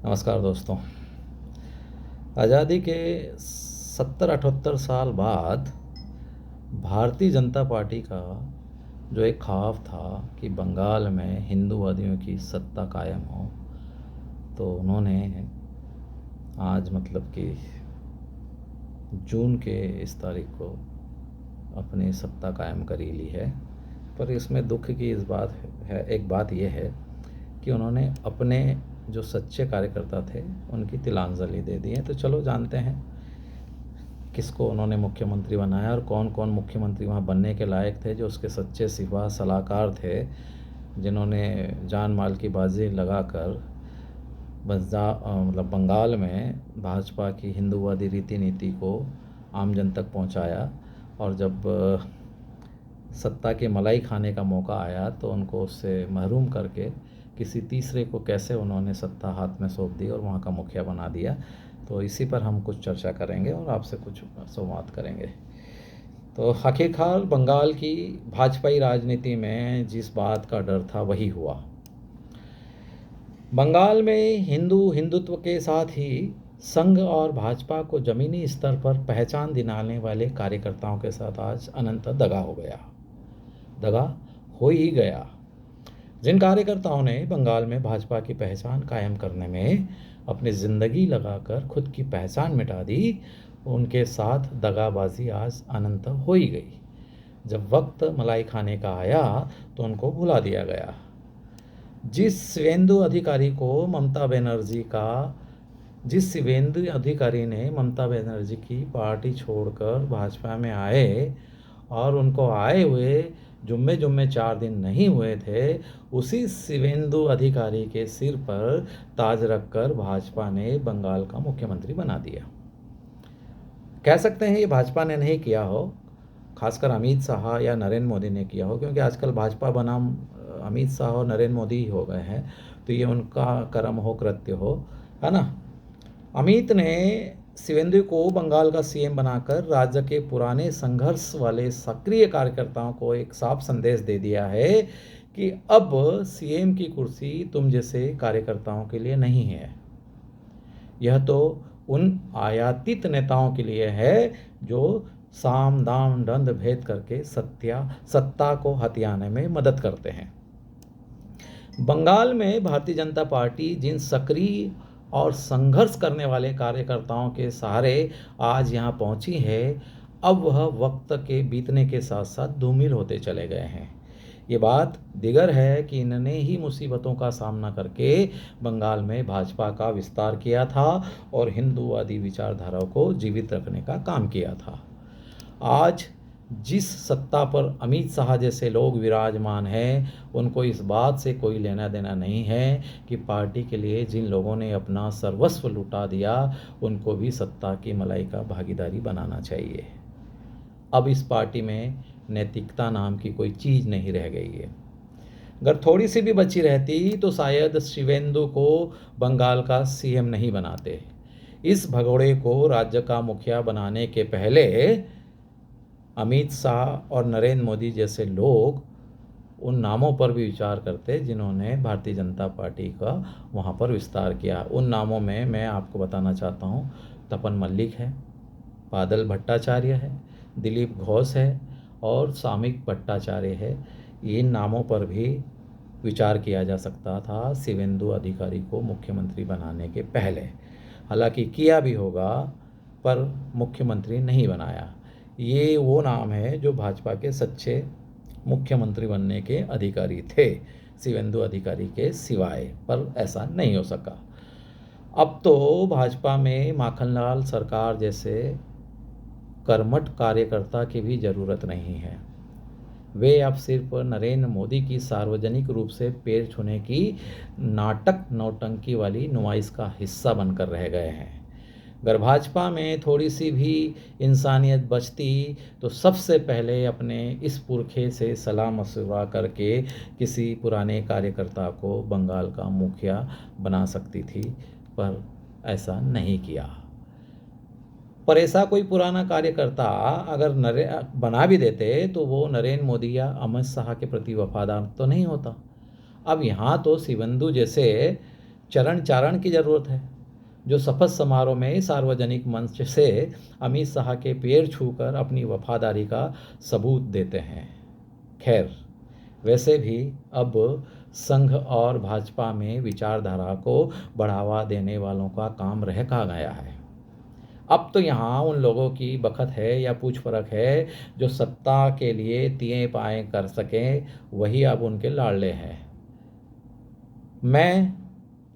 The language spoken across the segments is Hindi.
नमस्कार दोस्तों। आज़ादी के 70-78 साल बाद भारतीय जनता पार्टी का जो एक ख्वाब था कि बंगाल में हिंदूवादियों की सत्ता कायम हो, तो उन्होंने आज मतलब कि जून के इस तारीख को अपनी सत्ता कायम कर ही ली है। पर इसमें दुख की इस बात है, एक बात यह है कि उन्होंने अपने जो सच्चे कार्यकर्ता थे उनकी तिलांजलि दे दी है। तो चलो जानते हैं किसको उन्होंने मुख्यमंत्री बनाया और कौन कौन मुख्यमंत्री वहाँ बनने के लायक थे, जो उसके सच्चे सिपा सलाहकार थे, जिन्होंने जान माल की बाजी लगाकर मतलब बंगाल में भाजपा की हिंदूवादी रीति नीति को आम जन तक पहुँचाया। और जब सत्ता की मलाई खाने का मौका आया तो उनको उससे महरूम करके किसी तीसरे को कैसे उन्होंने सत्ता हाथ में सौंप दी और वहाँ का मुखिया बना दिया। तो इसी पर हम कुछ चर्चा करेंगे और आपसे कुछ संवाद करेंगे। तो आखिरकार बंगाल की भाजपाई राजनीति में जिस बात का डर था वही हुआ। बंगाल में हिंदुत्व के साथ ही संघ और भाजपा को जमीनी स्तर पर पहचान दिलाने वाले कार्यकर्ताओं के साथ आज अनंत दगा हो ही गया। जिन कार्यकर्ताओं ने बंगाल में भाजपा की पहचान कायम करने में अपनी ज़िंदगी लगाकर खुद की पहचान मिटा दी, उनके साथ दगाबाजी आज अनंत हो ही गई। जब वक्त मलाई खाने का आया तो उनको भुला दिया गया। जिस शिवेंदु अधिकारी ने ममता बनर्जी की पार्टी छोड़कर भाजपा में आए और उनको आए हुए जुम्मे 4 दिन नहीं हुए थे, उसी शिवेंदु अधिकारी के सिर पर ताज रखकर भाजपा ने बंगाल का मुख्यमंत्री बना दिया। कह सकते हैं ये भाजपा ने नहीं किया हो, खासकर अमित शाह या नरेंद्र मोदी ने किया हो, क्योंकि आजकल भाजपा बनाम अमित शाह और नरेंद्र मोदी ही हो गए हैं। तो ये उनका कर्म हो, कृत्य हो, है ना। अमित ने शिवेंदु को बंगाल का सीएम बनाकर राज्य के पुराने संघर्ष वाले सक्रिय कार्यकर्ताओं को एक साफ संदेश दे दिया है कि अब सीएम की कुर्सी तुम जैसे कार्यकर्ताओं के लिए नहीं है। यह तो उन आयातित नेताओं के लिए है जो साम दाम दंड भेद करके सत्ता को हथियाने में मदद करते हैं। बंगाल में भारतीय जनता पार्टी जिन सक्रिय और संघर्ष करने वाले कार्यकर्ताओं के सहारे आज यहाँ पहुँची है, अब वह वक्त के बीतने के साथ साथ धूमिल होते चले गए हैं। ये बात दिगर है कि इन्होंने ही मुसीबतों का सामना करके बंगाल में भाजपा का विस्तार किया था और हिंदूवादी विचारधारा को जीवित रखने का काम किया था। आज जिस सत्ता पर अमित शाह जैसे लोग विराजमान हैं, उनको इस बात से कोई लेना देना नहीं है कि पार्टी के लिए जिन लोगों ने अपना सर्वस्व लुटा दिया, उनको भी सत्ता की मलाई का भागीदारी बनाना चाहिए। अब इस पार्टी में नैतिकता नाम की कोई चीज़ नहीं रह गई है। अगर थोड़ी सी भी बची रहती तो शायद शिवेंदु को बंगाल का सीएम नहीं बनाते। इस भगोड़े को राज्य का मुखिया बनाने के पहले अमित शाह और नरेंद्र मोदी जैसे लोग उन नामों पर भी विचार करते जिन्होंने भारतीय जनता पार्टी का वहाँ पर विस्तार किया। उन नामों में मैं आपको बताना चाहता हूँ, तपन मल्लिक है, बादल भट्टाचार्य है, दिलीप घोष है और सामिक भट्टाचार्य है। इन नामों पर भी विचार किया जा सकता था शिवेंदु अधिकारी को मुख्यमंत्री बनाने के पहले। हालांकि किया भी होगा, पर मुख्यमंत्री नहीं बनाया। ये वो नाम है जो भाजपा के सच्चे मुख्यमंत्री बनने के अधिकारी थे, शिवेंदु अधिकारी के सिवाय, पर ऐसा नहीं हो सका। अब तो भाजपा में माखनलाल सरकार जैसे कर्मठ कार्यकर्ता की भी ज़रूरत नहीं है। वे अब सिर्फ नरेंद्र मोदी की सार्वजनिक रूप से पैर छूने की नाटक नौटंकी वाली नुमाइश का हिस्सा बनकर रह गए हैं। अगर भाजपा में थोड़ी सी भी इंसानियत बचती तो सबसे पहले अपने इस पुरखे से सलाह मशवरा करके किसी पुराने कार्यकर्ता को बंगाल का मुखिया बना सकती थी, पर ऐसा नहीं किया। पर ऐसा कोई पुराना कार्यकर्ता अगर बना भी देते तो वो नरेंद्र मोदी या अमित शाह के प्रति वफादार तो नहीं होता। अब यहाँ तो शिवेंदु जैसे चरण चारण की ज़रूरत है, जो शपथ समारोह में सार्वजनिक मंच से अमित शाह के पैर छूकर अपनी वफादारी का सबूत देते हैं। खैर, वैसे भी अब संघ और भाजपा में विचारधारा को बढ़ावा देने वालों का काम रह कहाँ गया है। अब तो यहाँ उन लोगों की बखत है या पूछ परख है जो सत्ता के लिए तिए पाए कर सकें, वही अब उनके लाडले हैं। मैं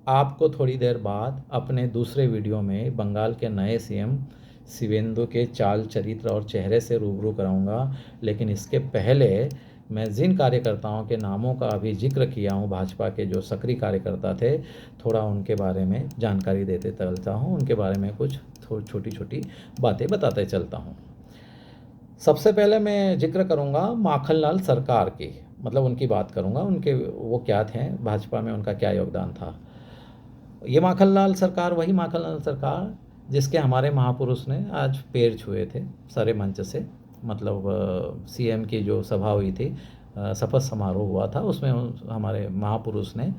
आपको थोड़ी देर बाद अपने दूसरे वीडियो में बंगाल के नए सीएम शिवेंदु के चाल चरित्र और चेहरे से रूबरू कराऊंगा, लेकिन इसके पहले मैं जिन कार्यकर्ताओं के नामों का अभी जिक्र किया हूं, भाजपा के जो सक्रिय कार्यकर्ता थे, थोड़ा उनके बारे में जानकारी देते चलता हूं, उनके बारे में कुछ छोटी छोटी बातें बताते चलता हूं। सबसे पहले मैं जिक्र करूंगा माखनलाल सरकार की, मतलब उनकी बात करूंगा, उनके वो क्या थे, भाजपा में उनका क्या योगदान था। ये माखनलाल सरकार वही माखनलाल सरकार जिसके हमारे महापुरुष ने आज पैर छुए थे सारे मंच से, मतलब सीएम की जो सभा हुई थी, शपथ समारोह हुआ था, उसमें हमारे महापुरुष ने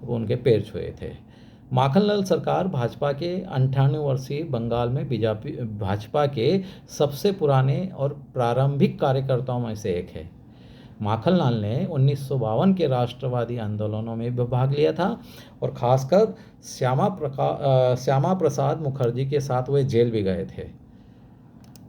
उनके पैर छुए थे। माखनलाल सरकार भाजपा के 98 वर्षीय बंगाल में बीजेपी भाजपा के सबसे पुराने और प्रारंभिक कार्यकर्ताओं में से एक है। माखनलाल ने 1952 के राष्ट्रवादी आंदोलनों में भी भाग लिया था और खासकर श्यामा प्रसाद मुखर्जी के साथ वे जेल भी गए थे।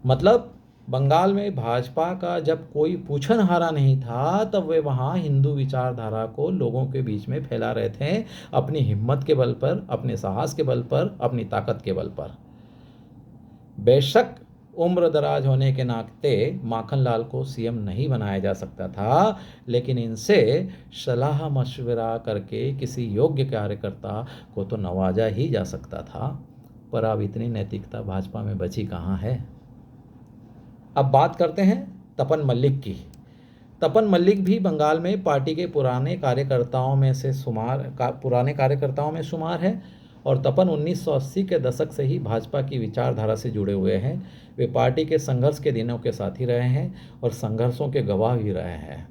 मतलब बंगाल में भाजपा का जब कोई पूछनहारा नहीं था, तब वे वहाँ हिंदू विचारधारा को लोगों के बीच में फैला रहे थे, अपनी हिम्मत के बल पर, अपने साहस के बल पर, अपनी ताकत के बल पर। बेशक उम्र दराज होने के नाते माखनलाल को सीएम नहीं बनाया जा सकता था, लेकिन इनसे सलाह मशवरा करके किसी योग्य कार्यकर्ता को तो नवाजा ही जा सकता था। पर अब इतनी नैतिकता भाजपा में बची कहाँ है। अब बात करते हैं तपन मल्लिक की। तपन मल्लिक भी बंगाल में पार्टी के पुराने कार्यकर्ताओं में शुमार है और तपन 1980 के दशक से ही भाजपा की विचारधारा से जुड़े हुए हैं। वे पार्टी के संघर्ष के दिनों के साथी रहे हैं और संघर्षों के गवाह भी रहे हैं।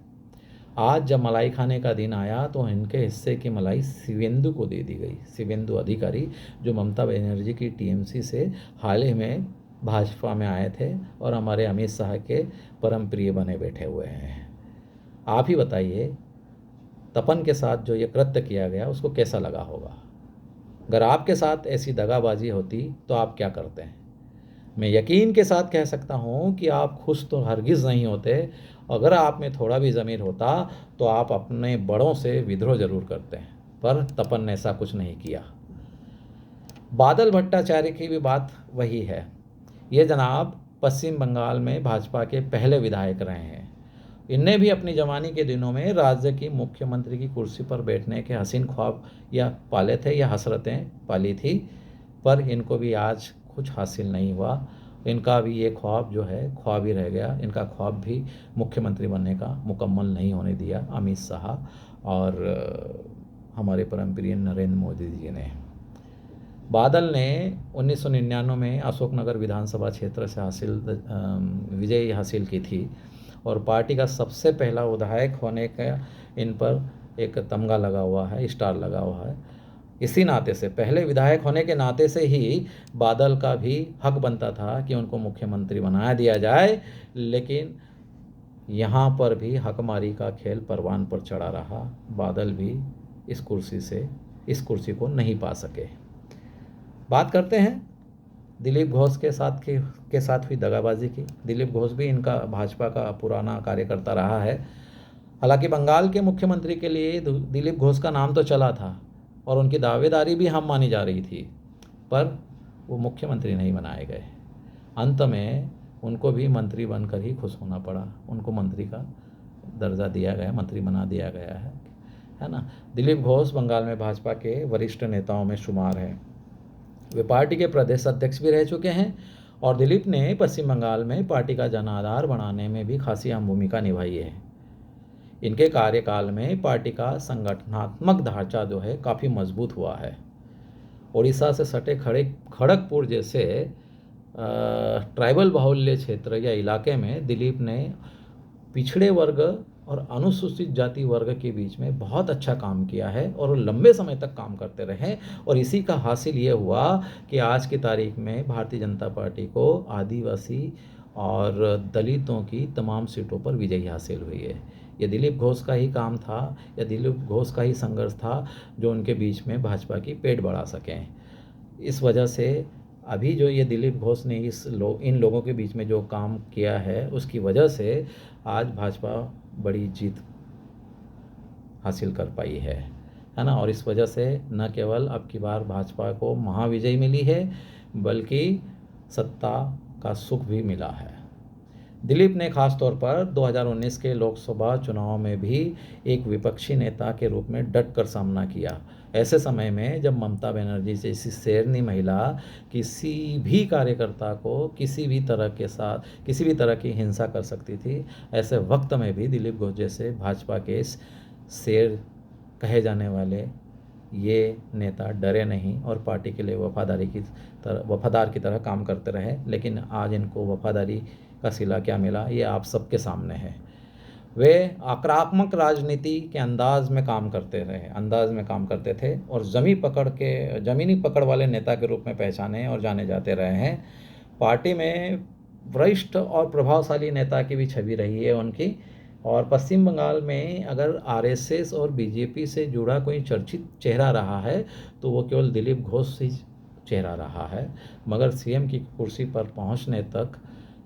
आज जब मलाई खाने का दिन आया तो इनके हिस्से की मलाई शिवेंदु को दे दी गई। शिवेंदु अधिकारी जो ममता बनर्जी की टीएमसी से हाल ही में भाजपा में आए थे और हमारे अमित शाह के परम प्रिय बने बैठे हुए हैं। आप ही बताइए, तपन के साथ जो ये कृत्य किया गया उसको कैसा लगा होगा। अगर आपके साथ ऐसी दगाबाजी होती तो आप क्या करते हैं। मैं यकीन के साथ कह सकता हूँ कि आप खुश तो हरगिज़ नहीं होते। अगर आप में थोड़ा भी ज़मीर होता तो आप अपने बड़ों से विद्रोह जरूर करते हैं, पर तपन ने ऐसा कुछ नहीं किया। बादल भट्टाचार्य की भी बात वही है। ये जनाब पश्चिम बंगाल में भाजपा के पहले विधायक रहे हैं। इनने भी अपनी जवानी के दिनों में राज्य की मुख्यमंत्री की कुर्सी पर बैठने के हसीन ख्वाब या पाले थे या हसरतें पाली थी, पर इनको भी आज कुछ हासिल नहीं हुआ। इनका भी ये ख्वाब जो है ख्वाब ही रह गया। इनका ख्वाब भी मुख्यमंत्री बनने का मुकम्मल नहीं होने दिया अमित शाह और हमारे परम प्रिय नरेंद्र मोदी जी ने। बादल ने 1999 में अशोकनगर विधानसभा क्षेत्र से विजय हासिल की थी और पार्टी का सबसे पहला विधायक होने का इन पर एक तमगा लगा हुआ है, स्टार लगा हुआ है। इसी नाते से, पहले विधायक होने के नाते से ही बादल का भी हक बनता था कि उनको मुख्यमंत्री बनाया दिया जाए, लेकिन यहाँ पर भी हकमारी का खेल परवान पर चढ़ा रहा। बादल भी इस कुर्सी को नहीं पा सके। बात करते हैं दिलीप घोष के साथ हुई दगाबाजी की। दिलीप घोष भी इनका भाजपा का पुराना कार्यकर्ता रहा है। हालांकि बंगाल के मुख्यमंत्री के लिए दिलीप घोष का नाम तो चला था और उनकी दावेदारी भी हम मानी जा रही थी, पर वो मुख्यमंत्री नहीं बनाए गए। अंत में उनको भी मंत्री बनकर ही खुश होना पड़ा। उनको मंत्री का दर्जा दिया गया, मंत्री बना दिया गया है ना। दिलीप घोष बंगाल में भाजपा के वरिष्ठ नेताओं में शुमार हैं। वे पार्टी के प्रदेश अध्यक्ष भी रह चुके हैं और दिलीप ने पश्चिम बंगाल में पार्टी का जनाधार बनाने में भी खासी अहम भूमिका निभाई है। इनके कार्यकाल में पार्टी का संगठनात्मक ढांचा जो है काफ़ी मजबूत हुआ है। ओडिशा से सटे खड़गपुर जैसे ट्राइबल बाहुल्य क्षेत्र या इलाके में दिलीप ने पिछड़े वर्ग और अनुसूचित जाति वर्ग के बीच में बहुत अच्छा काम किया है और वो लंबे समय तक काम करते रहे। और इसी का हासिल ये हुआ कि आज की तारीख में भारतीय जनता पार्टी को आदिवासी और दलितों की तमाम सीटों पर विजयी हासिल हुई है। ये दिलीप घोष का ही काम था, या दिलीप घोष का ही संघर्ष था जो उनके बीच में भाजपा की पेट बढ़ा सकें। इस वजह से अभी जो ये दिलीप घोष ने इन लोगों के बीच में जो काम किया है, उसकी वजह से आज भाजपा बड़ी जीत हासिल कर पाई है ना। और इस वजह से न केवल अब की बार भाजपा को महाविजय मिली है, बल्कि सत्ता का सुख भी मिला है। दिलीप ने खास तौर पर 2019 के लोकसभा चुनाव में भी एक विपक्षी नेता के रूप में डट कर सामना किया। ऐसे समय में जब ममता बनर्जी जैसी शेरनी महिला किसी भी कार्यकर्ता को किसी भी तरह की हिंसा कर सकती थी, ऐसे वक्त में भी दिलीप घोष जैसे भाजपा के शेर कहे जाने वाले ये नेता डरे नहीं और पार्टी के लिए वफादार की तरह काम करते रहे। लेकिन आज इनको वफादारी का सिला क्या मिला, ये आप सबके सामने है। वे आक्रामक राजनीति के अंदाज में काम करते थे और ज़मीनी पकड़ वाले नेता के रूप में पहचाने और जाने जाते रहे हैं। पार्टी में वरिष्ठ और प्रभावशाली नेता की भी छवि रही है उनकी। और पश्चिम बंगाल में अगर आरएसएस और बीजेपी से जुड़ा कोई चर्चित चेहरा रहा है तो वो केवल दिलीप घोष ही चेहरा रहा है। मगर सीएम की कुर्सी पर पहुंचने तक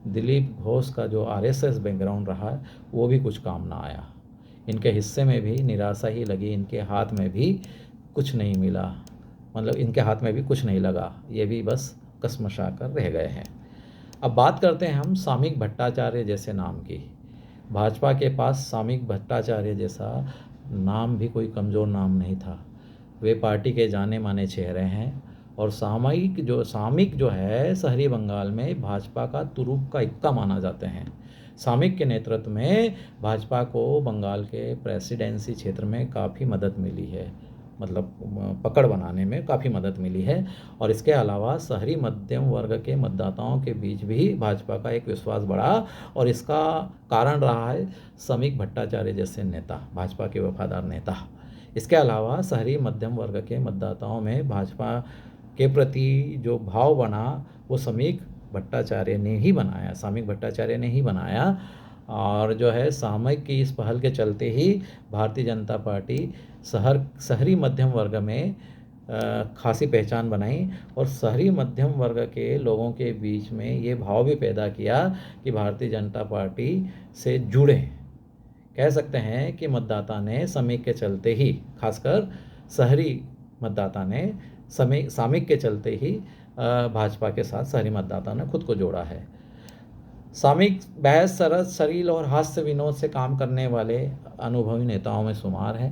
दिलीप घोष का जो आरएसएस बैकग्राउंड रहा है वो भी कुछ काम ना आया। इनके हिस्से में भी निराशा ही लगी, इनके हाथ में भी कुछ नहीं मिला, मतलब इनके हाथ में भी कुछ नहीं लगा, ये भी बस कसमशा कर रह गए हैं। अब बात करते हैं हम सामिक भट्टाचार्य जैसे नाम की। भाजपा के पास सामिक भट्टाचार्य जैसा नाम भी कोई कमज़ोर नाम नहीं था। वे पार्टी के जाने माने चेहरे हैं और सामिक जो है शहरी बंगाल में भाजपा का तुरुप का इक्का माना जाते हैं। सामिक के नेतृत्व में भाजपा को बंगाल के प्रेसिडेंसी क्षेत्र में काफ़ी मदद मिली है, मतलब पकड़ बनाने में काफ़ी मदद मिली है। और इसके अलावा शहरी मध्यम वर्ग के मतदाताओं के बीच भी भाजपा का एक विश्वास बढ़ा और इसका कारण रहा है सामिक भट्टाचार्य जैसे नेता, भाजपा के वफादार नेता। इसके अलावा शहरी मध्यम वर्ग के मतदाताओं में भाजपा के प्रति जो भाव बना वो सामिक भट्टाचार्य ने ही बनाया। और जो है सामयिक की इस पहल के चलते ही भारतीय जनता पार्टी शहरी मध्यम वर्ग में खासी पहचान बनाई और शहरी मध्यम वर्ग के लोगों के बीच में ये भाव भी पैदा किया कि भारतीय जनता पार्टी से जुड़े। कह सकते हैं कि मतदाता ने सामयिक के चलते ही, खासकर शहरी मतदाता ने सामयिक के चलते ही भाजपा के साथ शहरी मतदाता ने खुद को जोड़ा है। सामयिक बहस, सरस, सरील और हास्य विनोद से काम करने वाले अनुभवी नेताओं में शुमार है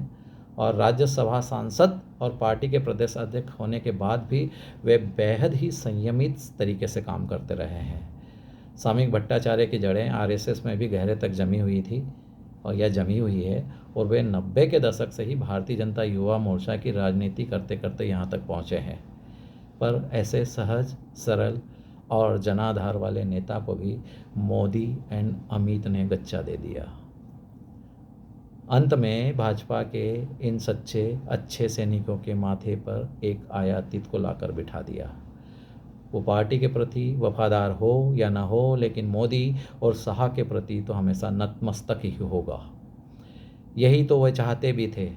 और राज्यसभा सांसद और पार्टी के प्रदेश अध्यक्ष होने के बाद भी वे बेहद ही संयमित तरीके से काम करते रहे हैं। सामयिक भट्टाचार्य की जड़ें आरएसएस में भी गहरे तक जमी हुई है और वे 90 के दशक से ही भारतीय जनता युवा मोर्चा की राजनीति करते करते यहाँ तक पहुँचे हैं। पर ऐसे सहज, सरल और जनाधार वाले नेता को भी मोदी एंड अमित ने गच्चा दे दिया। अंत में भाजपा के इन सच्चे अच्छे सैनिकों के माथे पर एक आयातित को लाकर बिठा दिया। वो पार्टी के प्रति वफादार हो या ना हो, लेकिन मोदी और शाह के प्रति तो हमेशा नतमस्तक ही होगा। यही तो वह चाहते भी थे।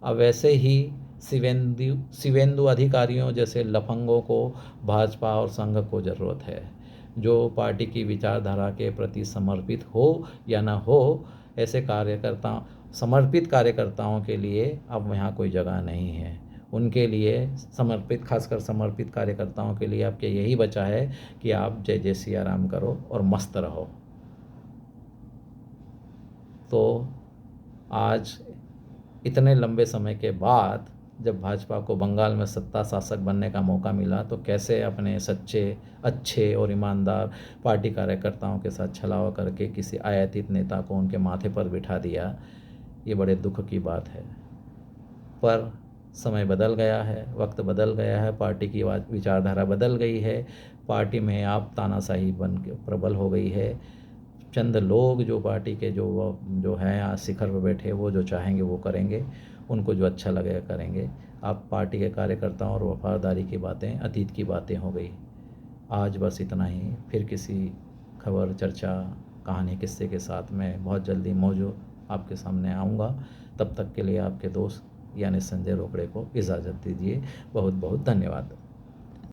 अब वैसे ही शिवेंदु अधिकारियों जैसे लफंगों को भाजपा और संघ को ज़रूरत है, जो पार्टी की विचारधारा के प्रति समर्पित हो या ना हो। ऐसे समर्पित कार्यकर्ताओं के लिए अब यहाँ कोई जगह नहीं है। उनके लिए खासकर समर्पित कार्यकर्ताओं के लिए आपके यही बचा है कि आप जय जय सिया राम करो और मस्त रहो। तो आज इतने लंबे समय के बाद जब भाजपा को बंगाल में सत्ता शासक बनने का मौका मिला तो कैसे अपने सच्चे, अच्छे और ईमानदार पार्टी कार्यकर्ताओं के साथ छलावा करके किसी आयातित नेता को उनके माथे पर बिठा दिया, ये बड़े दुख की बात है। पर समय बदल गया है, वक्त बदल गया है, पार्टी की विचारधारा बदल गई है, पार्टी में आप तानाशाही बन के प्रबल हो गई है। चंद लोग जो पार्टी के जो हैं आज शिखर पर बैठे, वो जो चाहेंगे वो करेंगे, उनको जो अच्छा लगेगा करेंगे। आप पार्टी के कार्यकर्ताओं और वफादारी की बातें अतीत की बातें हो गई। आज बस इतना ही। फिर किसी खबर, चर्चा, कहानी, किस्से के साथ मैं बहुत जल्दी मौजूद आपके सामने आऊँगा। तब तक के लिए आपके दोस्त यानी संजय रोकड़े को इजाज़त दीजिए। बहुत बहुत धन्यवाद।